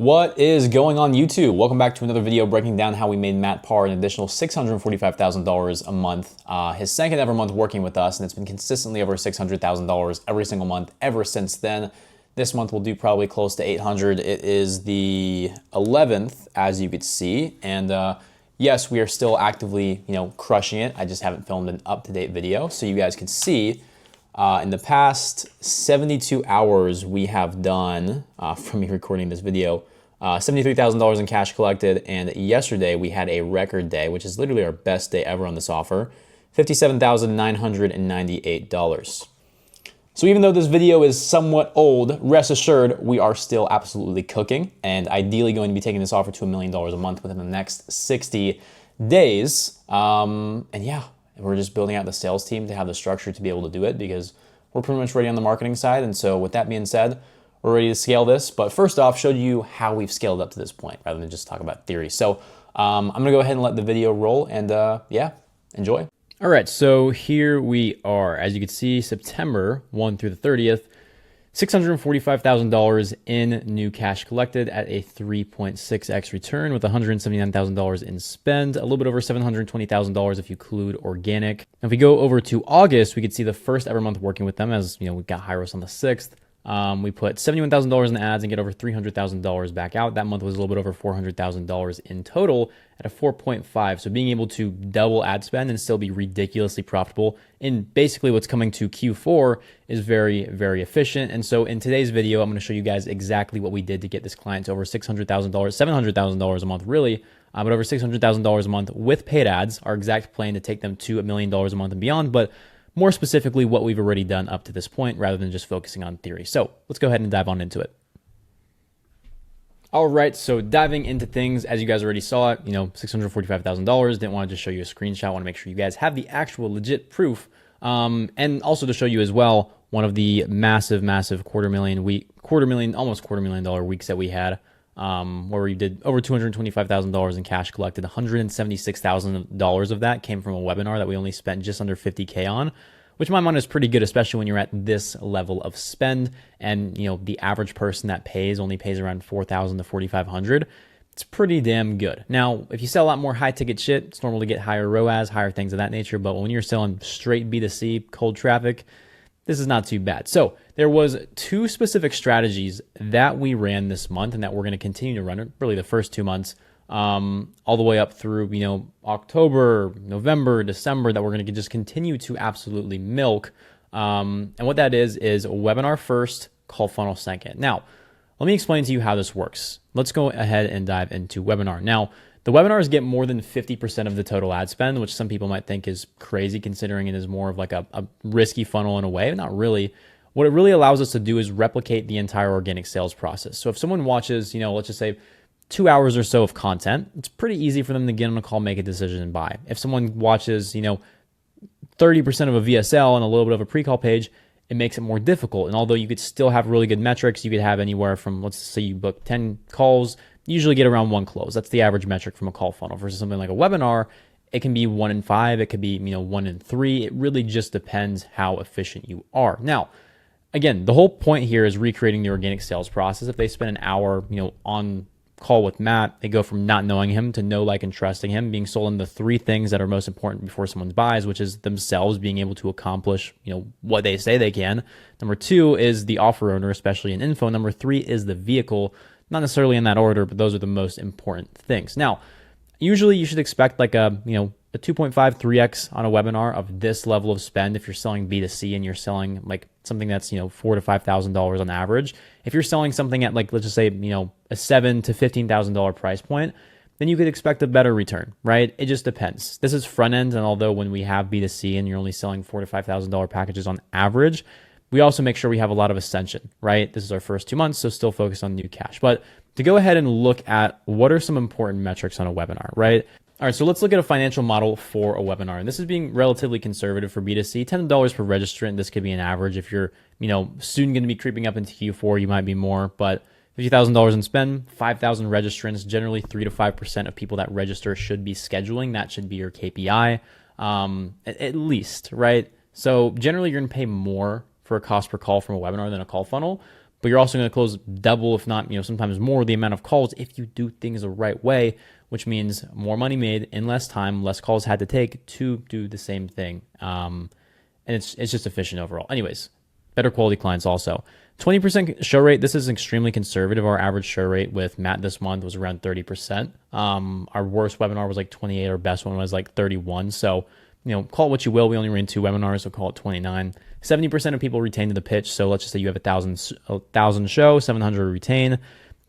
What is going on YouTube? Welcome back to another video breaking down how we made Matt Parr an additional $645,000 a month. His second ever month working with us, and it's been consistently over $600,000 every single month ever since then. This month we'll do probably close to 800. It is the 11th, as you could see, and yes, we are still actively, crushing it. I just haven't filmed an up-to-date video, so you guys can see. In the past 72 hours, we have done, from me recording this video, $73,000 in cash collected, and yesterday we had a record day, which is literally our best day ever on this offer, $57,998. So even though this video is somewhat old, rest assured we are still absolutely cooking, and ideally going to be taking this offer to $1 million a month within the next 60 days. And yeah, we're just building out the sales team to have the structure to be able to do it because we're pretty much ready on the marketing side. And so with that being said, we're ready to scale this. But first off, showed you how we've scaled up to this point rather than just talk about theory. So I'm gonna go ahead and let the video roll and yeah, enjoy. All right, so here we are. As you can see, September 1 through the 30th, $645,000 in new cash collected at a 3.6x return with $179,000 in spend, a little bit over $720,000 if you include organic. Now, if we go over to August, we could see the first ever month working with them, as we got Hyros on the 6th. We put $71,000 in ads and get over $300,000 back out. That month was a little bit over $400,000 in total at a 4.5. So being able to double ad spend and still be ridiculously profitable in basically what's coming to Q4 is very, very efficient. And so in today's video, I'm going to show you guys exactly what we did to get this client to over $600,000, $700,000 a month really, but over $600,000 a month with paid ads. Our exact plan to take them to $1 million a month and beyond, but more specifically, what we've already done up to this point rather than just focusing on theory. So let's go ahead and dive on into it. All right, so diving into things, as you guys already saw it, $645,000. Didn't want to just show you a screenshot. Want to make sure you guys have the actual legit proof. And also to show you as well, one of the massive almost $250,000 weeks that we had, where we did over $225,000 in cash collected. $176,000 of that came from a webinar that we only spent just under 50K on, which in my mind is pretty good, especially when you're at this level of spend. And the average person that only pays around $4,000 to $4,500. It's pretty damn good. Now, if you sell a lot more high ticket shit, it's normal to get higher ROAS, higher things of that nature. But when you're selling straight B2C cold traffic, this is not too bad. So there was two specific strategies that we ran this month and that we're going to continue to run really the first 2 months, all the way up through, October, November, December, that we're going to just continue to absolutely milk. And what that is webinar first, call funnel second. Now, let me explain to you how this works. Let's go ahead and dive into webinar. Now, the webinars get more than 50% of the total ad spend, which some people might think is crazy considering it is more of like a risky funnel in a way. Not really. What it really allows us to do is replicate the entire organic sales process. So if someone watches, let's just say 2 hours or so of content, it's pretty easy for them to get on a call, make a decision, and buy. If someone watches, 30% of a VSL and a little bit of a pre-call page, it makes it more difficult. And although you could still have really good metrics, you could have anywhere from, let's say you book 10 calls, you usually get around 1 close. That's the average metric from a call funnel versus something like a webinar. It can be 1 in 5. It could be, 1 in 3. It really just depends how efficient you are. Now, again, the whole point here is recreating the organic sales process. If they spend an hour, on call with Matt, they go from not knowing him to know, like, and trusting him, being sold on the 3 things that are most important before someone buys, which is themselves being able to accomplish, what they say they can. Number 2 is the offer owner, especially in info. Number 3 is the vehicle. Not necessarily in that order, but those are the most important things. Now, usually you should expect like a 2.5, 3x on a webinar of this level of spend if you're selling B2C and you're selling like something that's, $4,000 to $5,000 on average. If you're selling something at like, let's just say, a $7,000 to $15,000 price point, then you could expect a better return, right? It just depends. This is front end. And although when we have B2C and you're only selling $4,000 to $5,000 packages on average, we also make sure we have a lot of ascension, right? This is our first 2 months, so still focused on new cash. But to go ahead and look at what are some important metrics on a webinar, right? All right, so let's look at a financial model for a webinar. And this is being relatively conservative for B2C, $10 per registrant. This could be an average. If you're, soon going to be creeping up into Q4, you might be more, but $50,000 in spend, 5,000 registrants, generally 3 to 5% of people that register should be scheduling. That should be your KPI, at least, right? So generally you're going to pay more for a cost per call from a webinar than a call funnel. but you're also going to close double, if not, sometimes more, the amount of calls if you do things the right way, which means more money made in less time, less calls had to take to do the same thing. And it's just efficient overall. Anyways, better quality clients also. 20% show rate. This is extremely conservative. Our average show rate with Matt this month was around 30%. Our worst webinar was like 28. Our best one was like 31. So, call it what you will. We only ran 2 webinars, so call it 29. 70% of people retain to the pitch. So let's just say you have 1,000 show, 700 retain.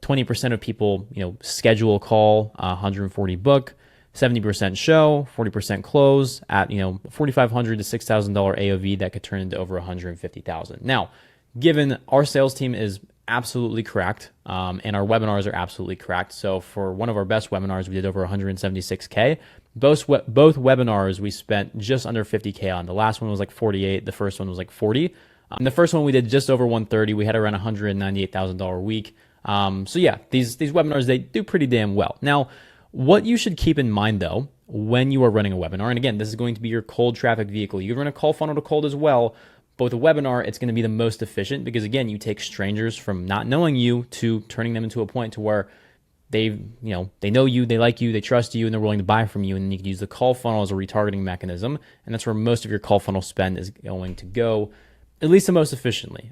20% of people, schedule a call, 140 book. 70% show, 40% close at, $4,500 to $6,000 AOV that could turn into over $150,000. Now, given our sales team is absolutely cracked, and our webinars are absolutely cracked. So for one of our best webinars, we did over 176K. Both webinars we spent just under 50K on. The last one was like 48. The first one was like 40. And the first one we did just over 130. We had around $198,000 a week. So yeah, these webinars, they do pretty damn well. Now, what you should keep in mind though, when you are running a webinar, and again, this is going to be your cold traffic vehicle. You can run a call funnel to cold as well, but with a webinar, it's going to be the most efficient because again, you take strangers from not knowing you to turning them into a point to where they know you, they like you, they trust you, and they're willing to buy from you. And then you can use the call funnel as a retargeting mechanism. And that's where most of your call funnel spend is going to go, at least the most efficiently,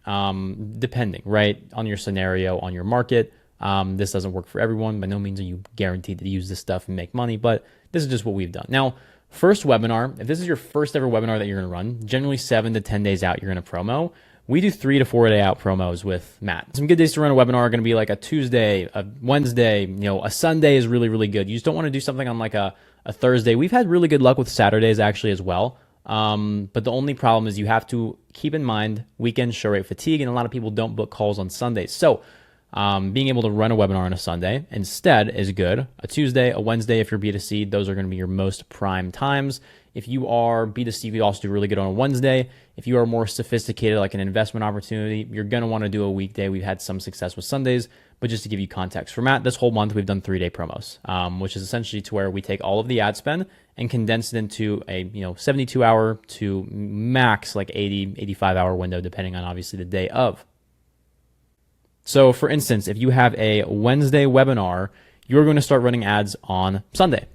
depending, right, on your scenario, on your market. This doesn't work for everyone. By no means are you guaranteed to use this stuff and make money, but this is just what we've done. Now, first webinar, if this is your first ever webinar that you're going to run, generally 7 to 10 days out, you're going to promo. We do 3 to 4 day out promos with Matt. Some good days to run a webinar are going to be like a Tuesday, a Wednesday, a Sunday is really, really good. You just don't want to do something on like a Thursday. We've had really good luck with Saturdays actually as well. But the only problem is you have to keep in mind weekend show rate fatigue, and a lot of people don't book calls on Sundays. So being able to run a webinar on a Sunday instead is good. A Tuesday, a Wednesday, if you're B2C, those are going to be your most prime times. If you are B2C, we also do really good on a Wednesday. If you are more sophisticated, like an investment opportunity, you're going to want to do a weekday. We've had some success with Sundays, but just to give you context, for Matt, this whole month, we've done 3-day promos, which is essentially to where we take all of the ad spend and condense it into a 72-hour to max like 80, 85-hour window, depending on obviously the day of. So for instance, if you have a Wednesday webinar, you're going to start running ads on Sunday.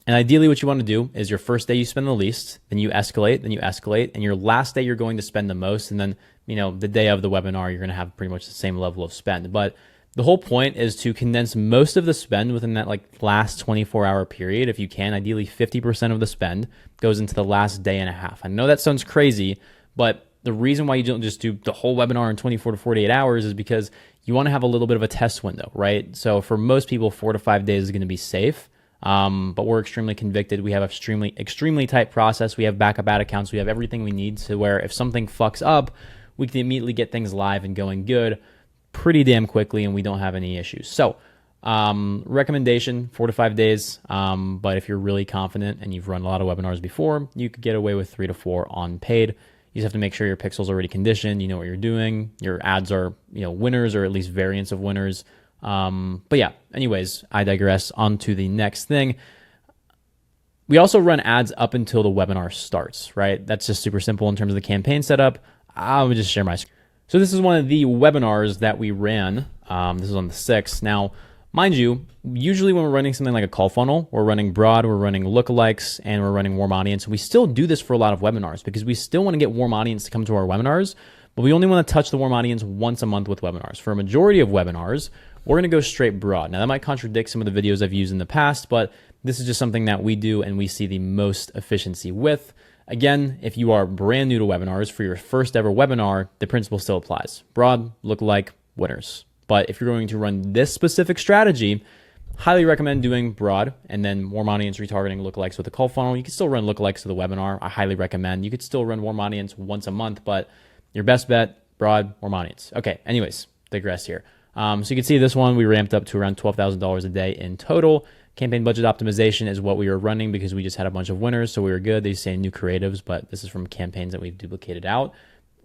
And ideally what you want to do is your first day you spend the least, then you escalate, and your last day you're going to spend the most. And then, the day of the webinar, you're going to have pretty much the same level of spend. But the whole point is to condense most of the spend within that like last 24-hour period. If you can, ideally 50% of the spend goes into the last day and a half. I know that sounds crazy, but the reason why you don't just do the whole webinar in 24 to 48 hours is because you want to have a little bit of a test window, right? So for most people, 4 to 5 days is going to be safe. But we're extremely convicted. We have a extremely tight process. We have backup ad accounts. We have everything we need to where if something fucks up, we can immediately get things live and going good pretty damn quickly, and we don't have any issues. So recommendation, 4 to 5 days. But if you're really confident and you've run a lot of webinars before, you could get away with 3 to 4 on paid. You just have to make sure your pixel's already conditioned. You know what you're doing. Your ads are, winners or at least variants of winners. But yeah, anyways, I digress. On to the next thing. We also run ads up until the webinar starts, right? That's just super simple in terms of the campaign setup. I would just share my screen. So this is one of the webinars that we ran. This is on the 6th. Now, mind you, usually when we're running something like a call funnel, we're running broad, we're running lookalikes, and we're running warm audience. We still do this for a lot of webinars because we still want to get warm audience to come to our webinars, but we only want to touch the warm audience once a month with webinars. For a majority of webinars, we're going to go straight broad. Now, that might contradict some of the videos I've used in the past, but this is just something that we do and we see the most efficiency with. Again, if you are brand new to webinars for your first ever webinar, the principle still applies. Broad, lookalike, winners. But if you're going to run this specific strategy, highly recommend doing broad and then warm audience retargeting lookalikes with a call funnel. You can still run lookalikes to the webinar. I highly recommend. You could still run warm audience once a month, but your best bet, broad, warm audience. Okay, anyways, digress here. So you can see this one, we ramped up to around $12,000 a day in total. Campaign budget optimization is what we were running because we just had a bunch of winners, so we were good. They say new creatives, but this is from campaigns that we've duplicated out.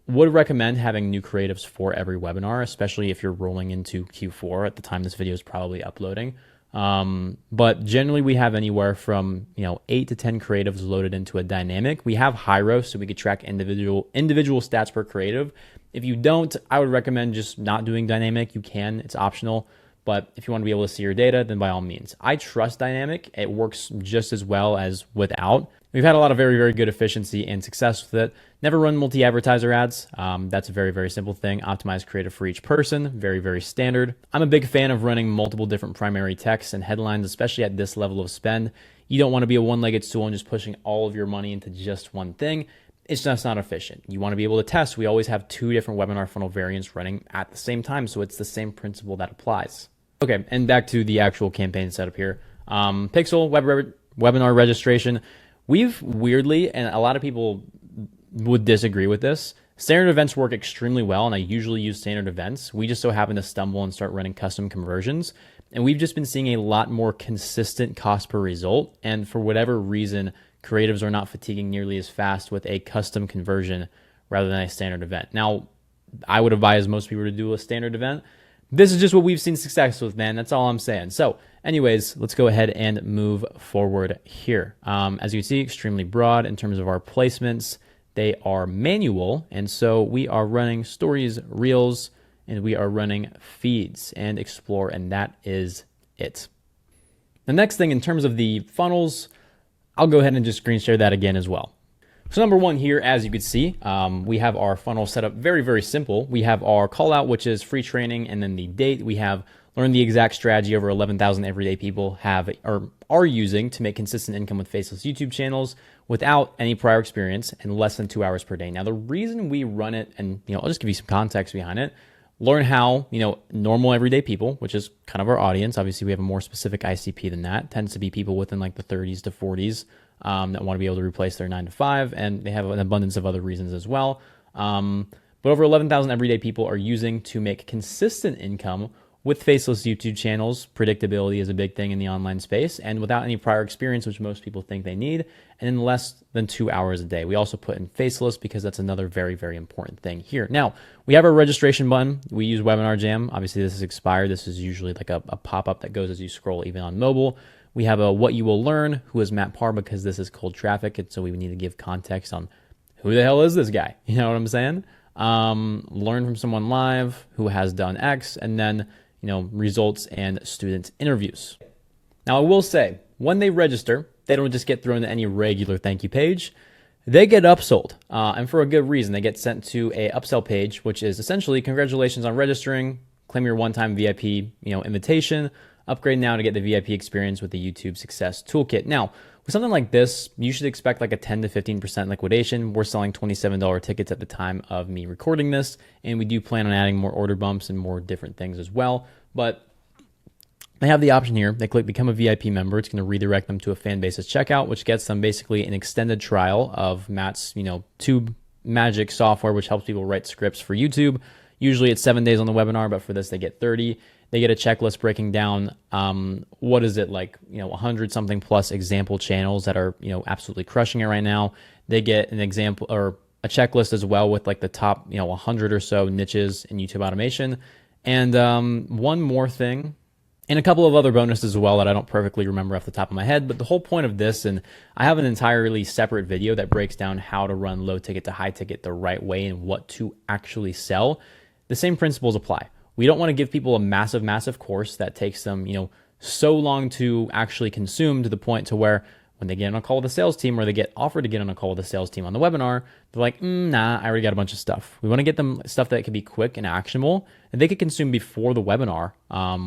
Would recommend having new creatives for every webinar, especially if you're rolling into Q4 at the time this video is probably uploading. But generally we have anywhere from, 8 to 10 creatives loaded into a dynamic. We have Hyro, so we could track individual stats per creative. If you don't, I would recommend just not doing dynamic. You can, it's optional. But if you want to be able to see your data, then by all means. I trust dynamic. It works just as well as without. We've had a lot of very, very good efficiency and success with it. Never run multi-advertiser ads. That's a very, very simple thing. Optimize creative for each person. Very, very standard. I'm a big fan of running multiple different primary texts and headlines, especially at this level of spend. You don't want to be a one-legged stool and just pushing all of your money into just one thing. It's just not efficient. You want to be able to test. We always have 2 different webinar funnel variants running at the same time, so it's the same principle that applies. Okay, and back to the actual campaign setup here. Pixel webinar registration. We've weirdly, and a lot of people would disagree with this, standard events work extremely well, and I usually use standard events. We just so happen to stumble and start running custom conversions, and we've just been seeing a lot more consistent cost per result, and for whatever reason, creatives are not fatiguing nearly as fast with a custom conversion rather than a standard event. Now, I would advise most people to do a standard event. This is just what we've seen success with, man. That's all I'm saying. So anyways, let's go ahead and move forward here. As you can see, extremely broad in terms of our placements. They are manual. And so we are running stories, reels, and we are running feeds and explore. And that is it. The next thing in terms of the funnels, I'll go ahead and just screen share that again as well. So number one here, as you can see, we have our funnel set up very, very simple. We have our call out, which is free training, and then the date. We have learned the exact strategy over 11,000 everyday people have or are using to make consistent income with faceless YouTube channels without any prior experience and less than 2 hours per day. Now, the reason we run it, and I'll just give you some context behind it. Learn how, normal everyday people, which is kind of our audience. Obviously, we have a more specific ICP than that. It tends to be people within like the 30s to 40s. That want to be able to replace their 9 to 5, and they have an abundance of other reasons as well. But over 11,000 everyday people are using to make consistent income with faceless YouTube channels. Predictability is a big thing in the online space, and without any prior experience, which most people think they need, and in less than 2 hours a day. We also put in faceless because that's another very, very important thing here. Now, we have our registration button. We use Webinar Jam. Obviously, this is expired. This is usually like a pop-up that goes as you scroll even on mobile. We have a what you will learn, who is Matt Parr, because this is cold traffic, and so we need to give context on who the hell is this guy? You know what I'm saying? Learn from someone live who has done X, and then results and student interviews. Now, I will say, when they register, they don't just get thrown to any regular thank you page. They get upsold, and for a good reason. They get sent to a upsell page, which is essentially congratulations on registering, claim your one-time VIP, invitation. Upgrade now to get the VIP experience with the YouTube Success Toolkit. Now, with something like this, you should expect like a 10 to 15% liquidation. We're selling $27 tickets at the time of me recording this, and we do plan on adding more order bumps and more different things as well. But they have the option here. They click Become a VIP member. It's going to redirect them to a fan basis checkout, which gets them basically an extended trial of Matt's, Tube Magic software, which helps people write scripts for YouTube. Usually it's 7 days on the webinar, but for this they get 30. They get a checklist breaking down, 100 something plus example channels that are, absolutely crushing it right now. They get an example or a checklist as well with like the top, 100 or so niches in YouTube automation. And one more thing, and a couple of other bonuses as well that I don't perfectly remember off the top of my head. But the whole point of this, and I have an entirely separate video that breaks down how to run low ticket to high ticket the right way and what to actually sell. The same principles apply. We don't want to give people a massive, massive course that takes them, so long to actually consume to the point to where when they get on a call with the sales team or they get offered to get on a call with the sales team on the webinar, they're like, nah, I already got a bunch of stuff. We want to get them stuff that can be quick and actionable that they could consume before the webinar,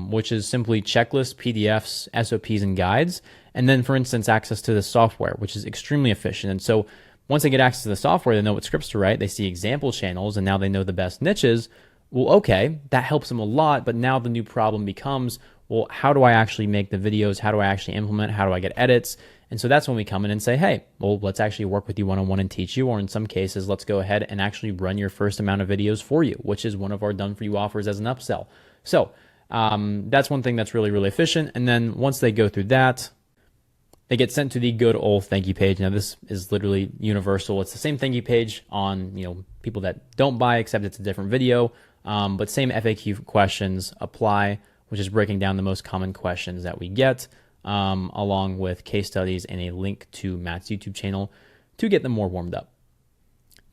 which is simply checklists, PDFs, SOPs, and guides. And then, for instance, access to the software, which is extremely efficient. And so once they get access to the software, they know what scripts to write, they see example channels, and now they know the best niches. Well, okay, that helps them a lot, but now the new problem becomes, well, how do I actually make the videos? How do I actually implement? How do I get edits? And so that's when we come in and say, hey, well, let's actually work with you one-on-one and teach you, or in some cases, let's go ahead and actually run your first amount of videos for you, which is one of our done for you offers as an upsell. So that's one thing that's really, really efficient. And then once they go through that, they get sent to the good old thank you page. Now, this is literally universal. It's the same thank you page on people that don't buy, except it's a different video. But same FAQ questions apply. which is breaking down the most common questions that we get, along with case studies and a link to Matt's YouTube channel to get them more warmed up.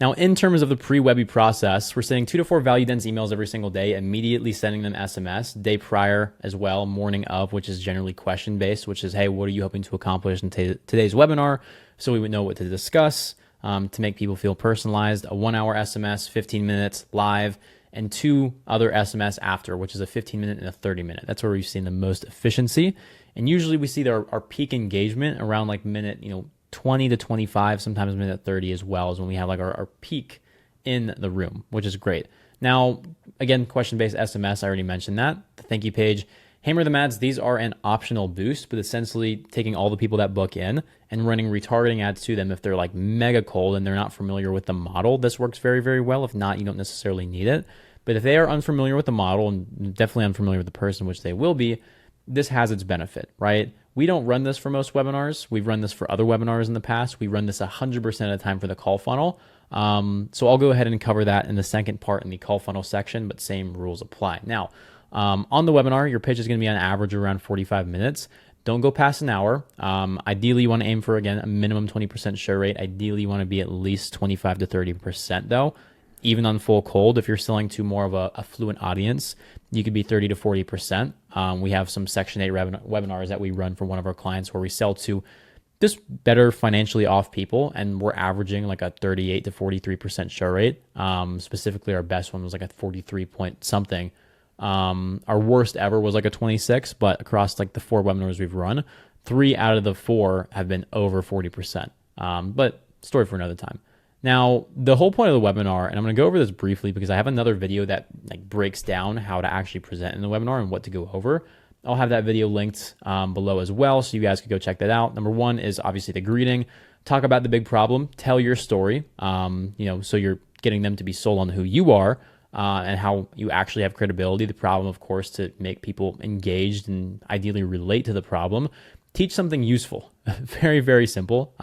Now, in terms of the pre-Webby process, we're sending 2 to 4 value dense emails every single day, immediately sending them SMS, day prior as well, morning of, which is generally question-based, which is, hey, what are you hoping to accomplish in today's webinar? So we would know what to discuss to make people feel personalized. A 1-hour SMS, 15 minutes live, and 2 other SMS after, which is a 15-minute and a 30-minute. That's where we've seen the most efficiency. And usually we see our peak engagement around like minute, 20 to 25, sometimes minute 30 as well, is when we have like our peak in the room, which is great. Now, again, question-based SMS, I already mentioned that. The thank you page, Hammer the Ads, these are an optional boost, but essentially taking all the people that book in and running retargeting ads to them if they're like mega cold and they're not familiar with the model. This works very, very well. If not, you don't necessarily need it. But if they are unfamiliar with the model and definitely unfamiliar with the person, which they will be, this has its benefit, right? We don't run this for most webinars. We've run this for other webinars in the past. We run this 100% of the time for the call funnel. So I'll go ahead and cover that in the second part in the call funnel section, but same rules apply. Now, on the webinar, your pitch is going to be on average around 45 minutes. Don't go past an hour. Ideally, you want to aim for, again, a minimum 20% share rate. Ideally, you want to be at least 25 to 30% though. Even on full cold, if you're selling to more of a fluent audience, you could be 30 to 40%. We have some Section 8 webinars that we run for one of our clients where we sell to just better financially off people, and we're averaging like a 38 to 43% share rate. Specifically, our best one was like a 43 point something. Our worst ever was like a 26, but across like the 4 webinars we've run, 3 out of the 4 have been over 40%. But story for another time. Now, the whole point of the webinar, and I'm going to go over this briefly because I have another video that like breaks down how to actually present in the webinar and what to go over. I'll have that video linked below as well, so you guys can go check that out. Number 1 is obviously the greeting. Talk about the big problem. Tell your story. So you're getting them to be sold on who you are and how you actually have credibility. The problem, of course, to make people engaged and ideally relate to the problem. Teach something useful. Very, very simple.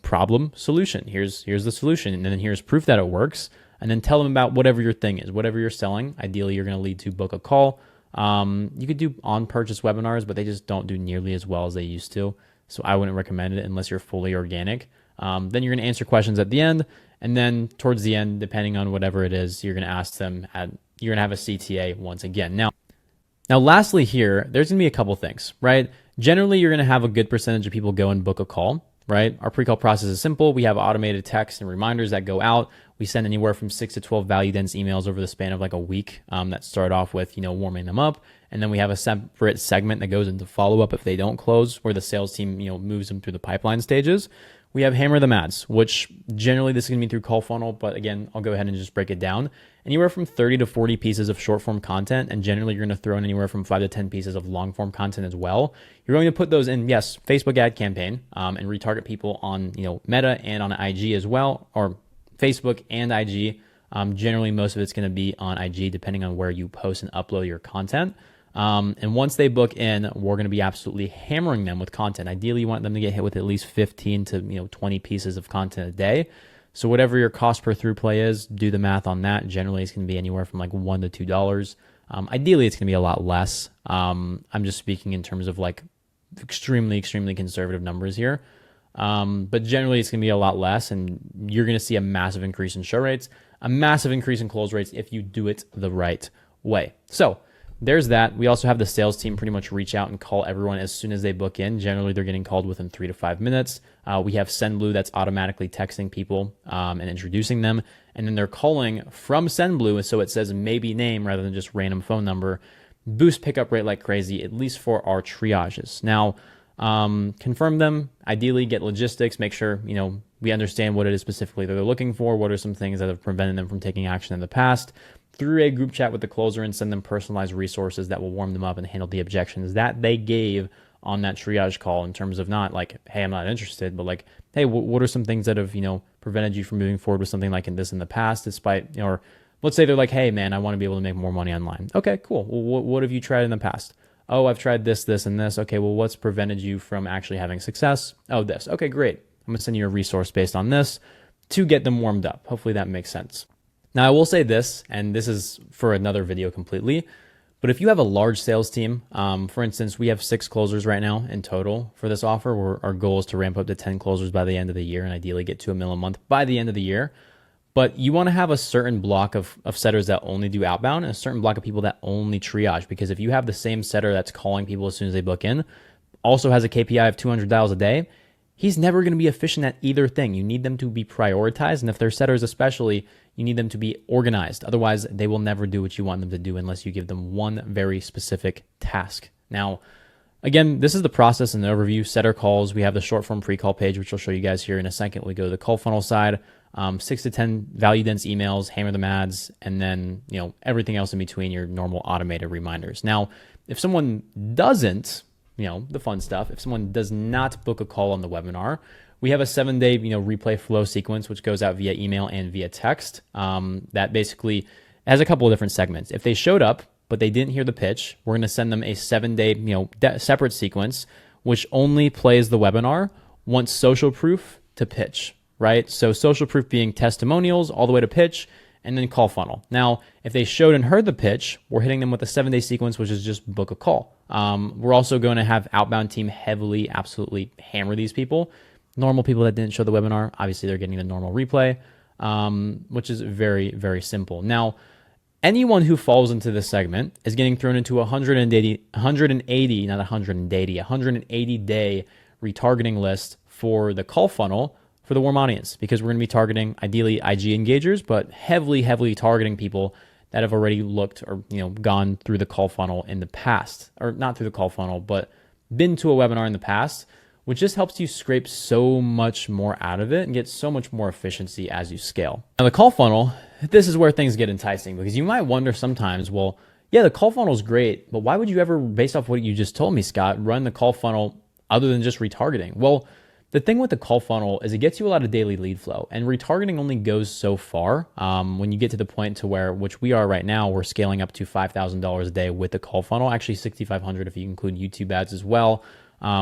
Problem, solution. Here's the solution, and then here's proof that it works. And then tell them about whatever your thing is, whatever you're selling. Ideally, you're going to lead to book a call. You could do on-purchase webinars, but they just don't do nearly as well as they used to. So I wouldn't recommend it unless you're fully organic. Then you're going to answer questions at the end, and then towards the end, depending on whatever it is, you're going to ask them. You're going to have a CTA once again. Now, lastly here, there's going to be a couple things, right? Generally, you're going to have a good percentage of people go and book a call. Right? Our pre-call process is simple. We have automated texts and reminders that go out. We send anywhere from 6 to 12 value dense emails over the span of like a week that start off with, warming them up. And then we have a separate segment that goes into follow-up if they don't close, where the sales team, moves them through the pipeline stages. We have Hammer the Ads, which generally this is going to be through call funnel, but again, I'll go ahead and just break it down. Anywhere from 30 to 40 pieces of short form content, and generally you're going to throw in anywhere from 5 to 10 pieces of long form content as well. You're going to put those in, yes, Facebook ad campaign, and retarget people on Meta and on IG as well, or Facebook and IG. Generally, most of it's going to be on IG, depending on where you post and upload your content. And once they book in, we're going to be absolutely hammering them with content. Ideally, you want them to get hit with at least 15 to 20 pieces of content a day. So whatever your cost per through play is, do the math on that. Generally, it's going to be anywhere from like $1 to $2. Ideally, it's going to be a lot less. I'm just speaking in terms of like extremely, extremely conservative numbers here. But generally, it's going to be a lot less, and you're going to see a massive increase in show rates, a massive increase in close rates if you do it the right way. So there's that. We also have the sales team pretty much reach out and call everyone as soon as they book in. Generally, they're getting called within 3 to 5 minutes. We have SendBlue that's automatically texting people and introducing them. And then they're calling from SendBlue, so it says maybe name rather than just random phone number. Boost pickup rate like crazy, at least for our triages. Now, confirm them, ideally get logistics, make sure, we understand what it is specifically that they're looking for, what are some things that have prevented them from taking action in the past, through a group chat with the closer, and send them personalized resources that will warm them up and handle the objections that they gave on that triage call, in terms of not like, hey, I'm not interested, but like, hey, what are some things that have, prevented you from moving forward with something like this in the past, despite, or let's say they're like, hey man, I want to be able to make more money online. Okay, cool. Well, what have you tried in the past? Oh, I've tried this, this, and this. Okay, well, what's prevented you from actually having success? Oh, this. Okay, great. I'm going to send you a resource based on this to get them warmed up. Hopefully that makes sense. Now, I will say this, and this is for another video completely, but But if you have a large sales team, for instance, we have 6 closers right now in total for this offer. Our goal is to ramp up to 10 closers by the end of the year and ideally get to $1 million a month by the end of the year. But you want to have a certain block of setters that only do outbound and a certain block of people that only triage. Because if you have the same setter that's calling people as soon as they book in, also has a KPI of 200 dials a day, he's never going to be efficient at either thing. You need them to be prioritized. And if they're setters especially, you need them to be organized. Otherwise, they will never do what you want them to do unless you give them one very specific task. Now, again, this is the process and the overview. Setter calls. We have the short form pre-call page, which I'll show you guys here in a second. We go to the call funnel side, 6 to 10 value dense emails, hammer them ads, and then everything else in between, your normal automated reminders. Now, if someone doesn't, the fun stuff, if someone does not book a call on the webinar, we have a 7-day, replay flow sequence, which goes out via email and via text. That basically has a couple of different segments. If they showed up, but they didn't hear the pitch, we're going to send them a 7-day, separate sequence, which only plays the webinar once social proof to pitch, right? So social proof being testimonials all the way to pitch, and then call funnel. Now, if they showed and heard the pitch, we're hitting them with a 7-day sequence, which is just book a call. We're also going to have outbound team heavily, absolutely hammer these people. Normal people that didn't show the webinar, obviously they're getting the normal replay, which is very, very simple. Now, anyone who falls into this segment is getting thrown into 180 day retargeting list for the call funnel for the warm audience, because we're going to be targeting ideally IG engagers, but heavily targeting people that have already looked or gone through the call funnel in the past, or not through the call funnel, but been to a webinar in the past, which just helps you scrape so much more out of it and get so much more efficiency as you scale. Now the call funnel, this is where things get enticing, because you might wonder sometimes, well, yeah, the call funnel is great, but why would you ever, based off what you just told me, Scott, run the call funnel other than just retargeting? Well, the thing with the call funnel is it gets you a lot of daily lead flow, and retargeting only goes so far. When you get to the point to where, which we are right now, we're scaling up to $5,000 a day with the call funnel, actually $6,500 if you include YouTube ads as well,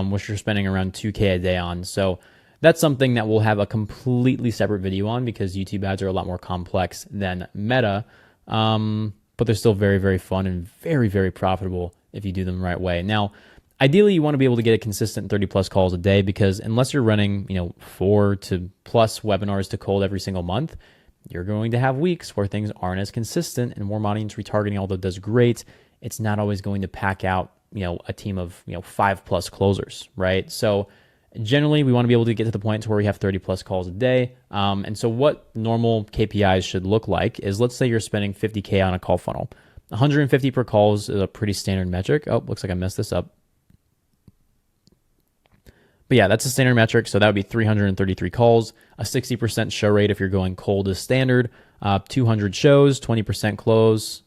which you're spending around $2K a day on. So that's something that we'll have a completely separate video on, because YouTube ads are a lot more complex than Meta, but they're still very, very fun and very, very profitable if you do them the right way. Now, ideally, you want to be able to get a consistent 30 plus calls a day, because unless you're running, 4 to plus webinars to cold every single month, you're going to have weeks where things aren't as consistent, and warm audience retargeting, although it does great, it's not always going to pack out, a team of, 5 plus closers, right? So generally we want to be able to get to the point to where we have 30 plus calls a day. And so what normal KPIs should look like is, let's say you're spending 50K on a call funnel. 150 per call is a pretty standard metric. Oh, looks like I messed this up. But yeah, that's a standard metric. So that would be 333 calls, a 60% show rate if you're going cold is standard, 200 shows, 20% close,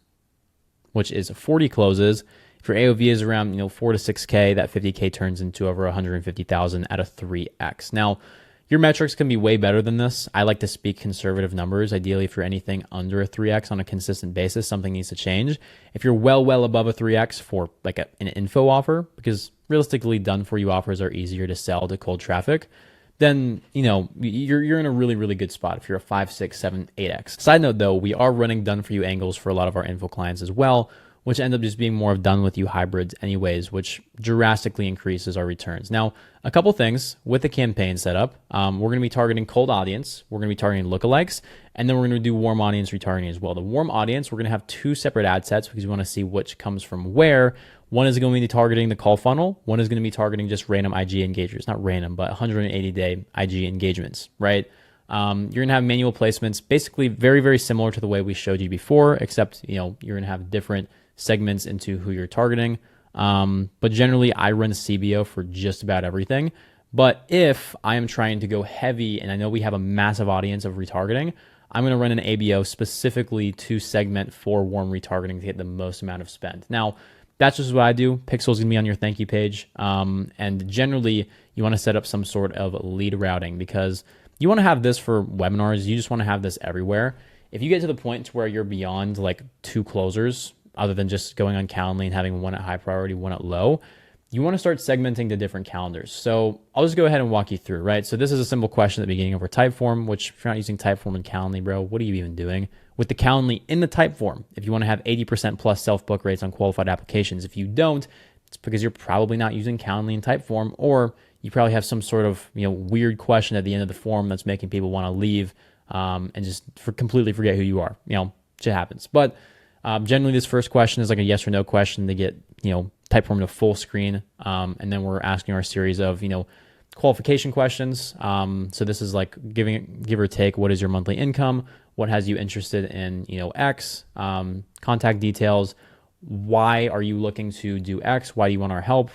which is 40 closes. If your AOV is around 4 to 6K, that 50K turns into over 150,000 at a 3x. Now, your metrics can be way better than this. I like to speak conservative numbers. Ideally, if you're anything under a 3x on a consistent basis, something needs to change. If you're well above a 3x for like an info offer, because realistically done for you offers are easier to sell to cold traffic, then you're in a really good spot if you're a 5, 6, 7, 8x. Side note though, we are running done for you angles for a lot of our info clients as well, which end up just being more of done with you hybrids anyways, which drastically increases our returns. Now, a couple things with the campaign setup, we're going to be targeting cold audience, we're going to be targeting lookalikes, and then we're going to do warm audience retargeting as well. The warm audience, we're going to have 2 separate ad sets because we want to see which comes from where. One is going to be targeting the call funnel. One is going to be targeting just random IG engagers, not random, but 180-day IG engagements, right? You're going to have manual placements, basically very similar to the way we showed you before, except, you're going to have different segments into who you're targeting. But generally I run CBO for just about everything. But if I am trying to go heavy and I know we have a massive audience of retargeting, I'm going to run an ABO specifically to segment for warm retargeting to get the most amount of spend. Now, that's just what I do. Pixel is going to be on your thank you page. And generally you want to set up some sort of lead routing, because you want to have this for webinars. You just want to have this everywhere. If you get to the point where you're beyond like 2 closers, other than just going on Calendly and having one at high priority, one at low, you want to start segmenting the different calendars. So I'll just go ahead and walk you through, right? So this is a simple question at the beginning of our Typeform, which if you're not using Typeform and Calendly, bro, what are you even doing? With the Calendly in the Typeform, if you want to have 80% plus self-book rates on qualified applications, if you don't, it's because you're probably not using Calendly in Typeform, or you probably have some sort of weird question at the end of the form that's making people want to leave and just completely forget who you are. Shit happens. But generally, this first question is like a yes or no question. They get Typeform to full screen, and then we're asking our series of qualification questions. So this is like give or take, what is your monthly income? What has you interested in X? Contact details. Why are you looking to do X? Why do you want our help?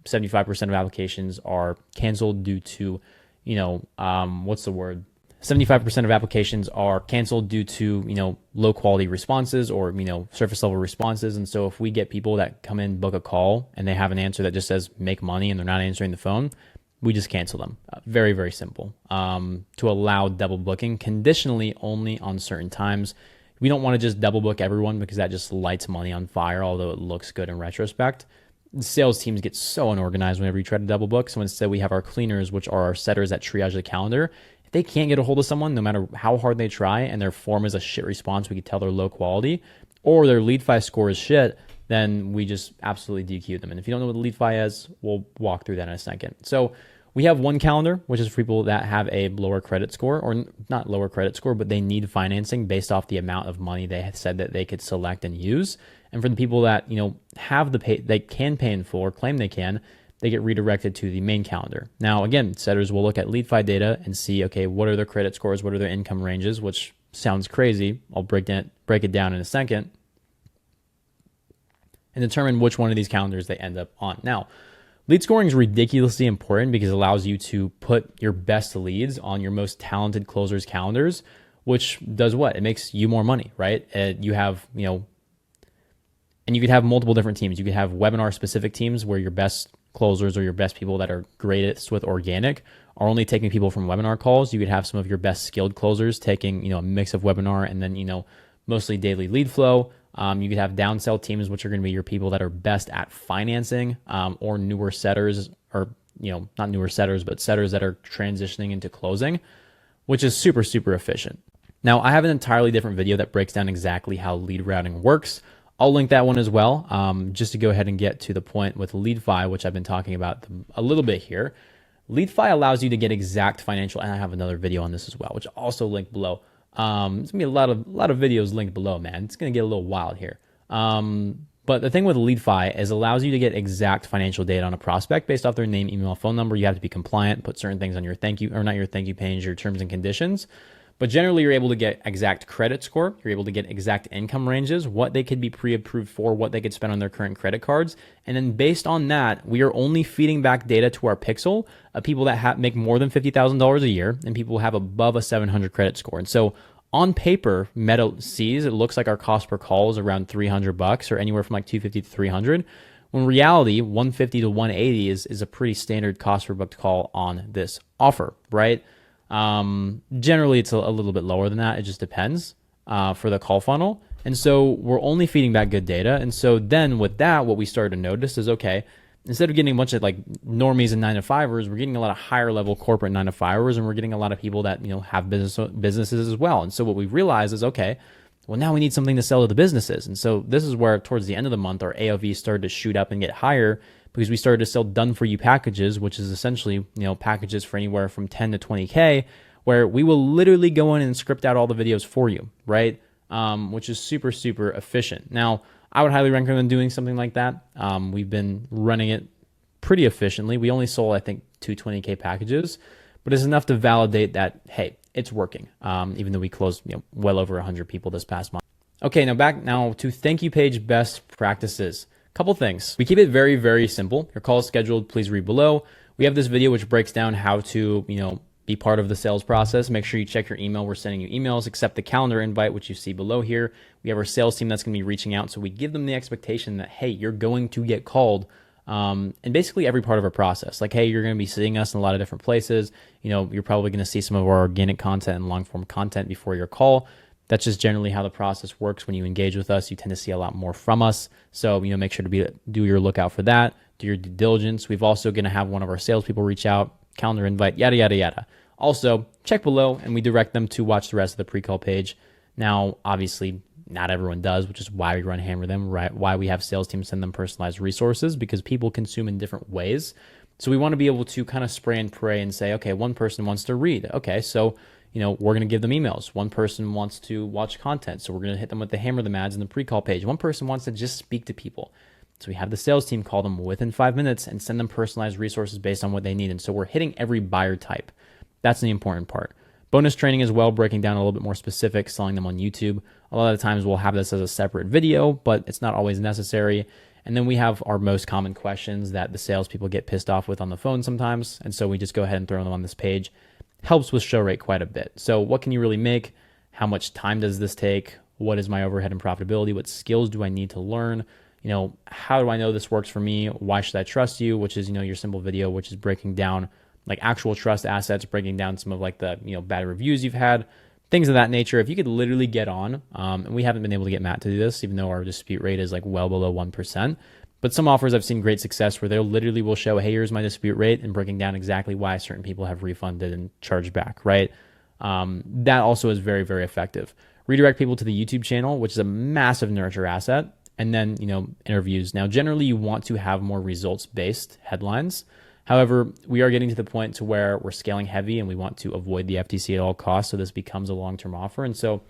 75% of applications are canceled due to, what's the word? 75% of applications are canceled due to, low quality responses or, surface level responses. And so if we get people that come in, book a call, and they have an answer that just says make money and they're not answering the phone, we just cancel them. Very, very simple. To allow double booking conditionally only on certain times. We don't want to just double book everyone because that just lights money on fire, although it looks good in retrospect. The sales teams get so unorganized whenever you try to double book. So instead we have our cleaners, which are our setters that triage the calendar. If they can't get a hold of someone, no matter how hard they try, and their form is a shit response, we can tell they're low quality, or their LeadFi score is shit, then we just absolutely DQ them. And if you don't know what the LeadFi is, we'll walk through that in a second. So we have one calendar, which is for people that have a lower credit score, or not lower credit score, but they need financing based off the amount of money they have said that they could select and use. And for the people that have the pay, they can pay in full or claim they can, they get redirected to the main calendar. Now, again, setters will look at LeadFi data and see, okay, what are their credit scores, what are their income ranges, which sounds crazy. I'll break it down in a second, and determine which one of these calendars they end up on. Now, lead scoring is ridiculously important because it allows you to put your best leads on your most talented closers' calendars, which does what? It makes you more money, right? You have, and you could have multiple different teams. You could have webinar specific teams where your best closers or your best people that are greatest with organic are only taking people from webinar calls. You could have some of your best skilled closers taking, a mix of webinar and then, mostly daily lead flow. You could have downsell teams, which are going to be your people that are best at financing, or newer setters, or, not newer setters, but setters that are transitioning into closing, which is super, super efficient. Now, I have an entirely different video that breaks down exactly how lead routing works. I'll link that one as well, just to go ahead and get to the point with LeadFi, which I've been talking about a little bit here. LeadFi allows you to get exact financial, and I have another video on this as well, which I'll also link below. There's gonna be a lot of videos linked below, man. It's gonna get a little wild here. But the thing with LeadFi is it allows you to get exact financial data on a prospect based off their name, email, phone number. You have to be compliant, put certain things on your not your thank you page, your terms and conditions. But generally, you're able to get exact credit score. You're able to get exact income ranges, what they could be pre-approved for, what they could spend on their current credit cards. And then based on that, we are only feeding back data to our pixel of people that make more than $50,000 a year and people who have above a 700 credit score. And so on paper, Meta sees it looks like our cost per call is around $300 or anywhere from like 250 to 300. When in reality, 150 to 180 is a pretty standard cost per booked call on this offer, right? Generally, it's a little bit lower than that. It just depends for the call funnel. And so we're only feeding back good data. And so then with that, what we started to notice is, okay, instead of getting a bunch of like normies and 9-to-5ers, we're getting a lot of higher level corporate 9-to-5ers, and we're getting a lot of people that, have businesses as well. And so what we realized is, okay, well, now we need something to sell to the businesses. And so this is where towards the end of the month, our AOV started to shoot up and get higher, because we started to sell done for you packages, which is essentially, packages for anywhere from 10 to 20K, where we will literally go in and script out all the videos for you, right? Which is super, super efficient. Now, I would highly recommend doing something like that. We've been running it pretty efficiently. We only sold, I think, 2 20K packages, but it's enough to validate that, hey, it's working, even though we closed, well over 100 people this past month. Okay, back to thank you page best practices. Couple things. We keep it very, very simple. Your call is scheduled. Please read below. We have this video which breaks down how to, be part of the sales process. Make sure you check your email. We're sending you emails, accept the calendar invite, which you see below here. We have our sales team that's going to be reaching out. So we give them the expectation that, hey, you're going to get called. And basically every part of our process, like, hey, you're going to be seeing us in a lot of different places. You're probably going to see some of our organic content and long form content before your call. That's just generally how the process works. When you engage with us, you tend to see a lot more from us. So, make sure to do your lookout for that, do your due diligence. We've also going to have one of our salespeople reach out, calendar invite, yada, yada, yada. Also, check below and we direct them to watch the rest of the pre-call page. Now, obviously, not everyone does, which is why we run Hammer Them, right? Why we have sales teams send them personalized resources, because people consume in different ways. So we want to be able to kind of spray and pray and say, okay, one person wants to read. Okay, so we're going to give them emails. One person wants to watch content, so we're going to hit them with the Hammer Them ads in the pre-call page. One person wants to just speak to people. So we have the sales team call them within 5 minutes and send them personalized resources based on what they need. And so we're hitting every buyer type. That's the important part. Bonus training as well, breaking down a little bit more specific, selling them on YouTube. A lot of the times we'll have this as a separate video, but it's not always necessary. And then we have our most common questions that the salespeople get pissed off with on the phone sometimes. And so we just go ahead and throw them on this page. Helps with show rate quite a bit. So what can you really make? How much time does this take? What is my overhead and profitability? What skills do I need to learn? How do I know this works for me? Why should I trust you? Which is, your simple video, which is breaking down like actual trust assets, breaking down some of like the, bad reviews you've had, things of that nature. If you could literally get on, and we haven't been able to get Matt to do this, even though our dispute rate is like well below 1%. But some offers I've seen great success where they literally will show, hey, here's my dispute rate, and breaking down exactly why certain people have refunded and charged back, right? That also is very, very effective. Redirect people to the YouTube channel, which is a massive nurture asset. And then, interviews. Now, generally you want to have more results-based headlines. However, we are getting to the point to where we're scaling heavy and we want to avoid the FTC at all costs. So this becomes a long-term offer. And so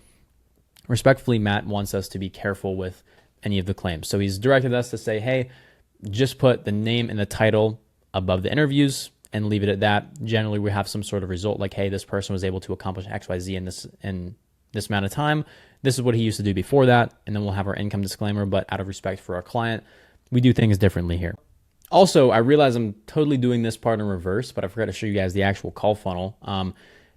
respectfully, Matt wants us to be careful with any of the claims. So he's directed us to say, hey, just put the name and the title above the interviews and leave it at that. Generally, we have some sort of result like, hey, this person was able to accomplish XYZ in this amount of time. This is what he used to do before that. And then we'll have our income disclaimer, but out of respect for our client, we do things differently here. Also, I realize I'm totally doing this part in reverse, but I forgot to show you guys the actual call funnel.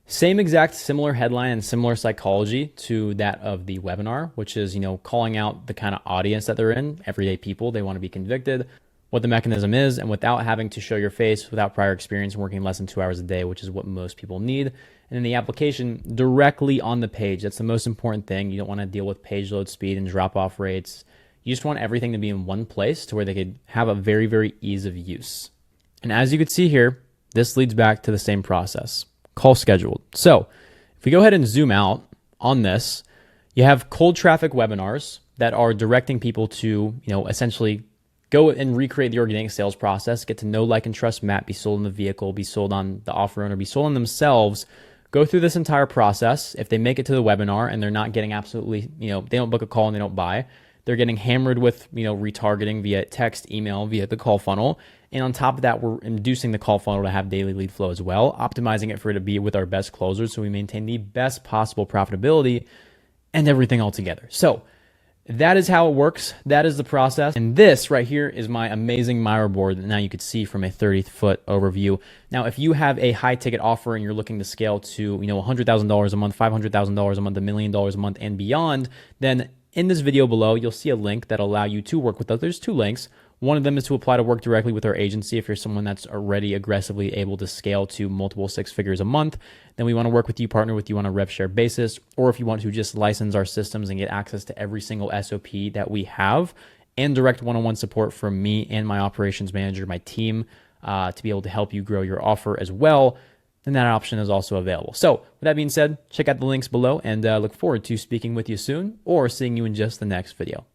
Same exact similar headline and similar psychology to that of the webinar, which is, calling out the kind of audience that they're in, everyday people, they want to be convicted, what the mechanism is, and without having to show your face, without prior experience, working less than 2 hours a day, which is what most people need. And then the application directly on the page. That's the most important thing. You don't want to deal with page load speed and drop off rates. You just want everything to be in one place to where they could have a very, very ease of use. And as you can see here, this leads back to the same process, call scheduled. So if we go ahead and zoom out on this, you have cold traffic webinars that are directing people to, essentially go and recreate the organic sales process, get to know, like, and trust Matt, be sold on the vehicle, be sold on the offer owner, be sold on themselves, go through this entire process. If they make it to the webinar and they're not getting absolutely, they don't book a call and they don't buy, they're getting hammered with, retargeting via text, email, via the call funnel. And on top of that, we're inducing the call funnel to have daily lead flow as well, optimizing it for it to be with our best closers so we maintain the best possible profitability and everything all together. So that is how it works. That is the process. And this right here is my amazing Miro board that now you could see from a 30-foot overview. Now, if you have a high ticket offer and you're looking to scale to, $100,000 a month, $500,000 a month, $1 million a month and beyond, then in this video below, you'll see a link that'll allow you to work with us. There's 2 links. One of them is to apply to work directly with our agency. If you're someone that's already aggressively able to scale to multiple 6 figures a month, then we want to work with you, partner with you on a rev share basis. Or if you want to just license our systems and get access to every single SOP that we have and direct one-on-one support from me and my operations manager, my team, to be able to help you grow your offer as well, then that option is also available. So with that being said, check out the links below and look forward to speaking with you soon or seeing you in just the next video.